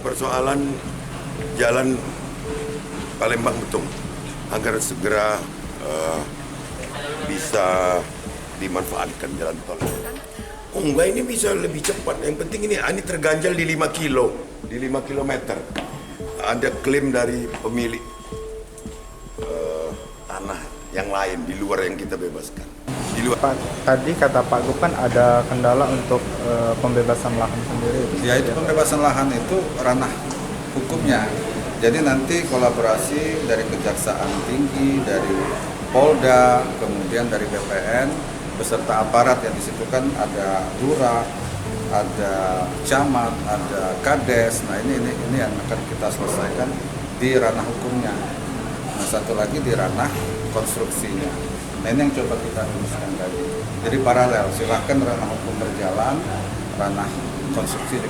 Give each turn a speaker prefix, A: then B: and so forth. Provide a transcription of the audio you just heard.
A: persoalan jalan Palembang Betung agar segera bisa dimanfaatkan jalan tol. Oh enggak, ini bisa lebih cepat. Yang penting ini terganjal di 5 kilo, di 5 kilometer. Ada klaim dari pemilik tanah yang lain di luar yang kita bebaskan. Di luar.
B: Pak, tadi kata Pak Gub kan ada kendala untuk pembebasan lahan sendiri.
C: Ya itu pembebasan lahan itu ranah hukumnya. Jadi nanti kolaborasi dari Kejaksaan Tinggi, dari Polda, kemudian dari BPN, beserta aparat yang di situ kan ada lurah, ada camat, ada kades. Nah ini yang akan kita selesaikan di ranah hukumnya. Nah satu lagi di ranah konstruksinya. Nah ini yang coba kita rumuskan tadi. Jadi paralel, silahkan ranah hukum berjalan, ranah konstruksi di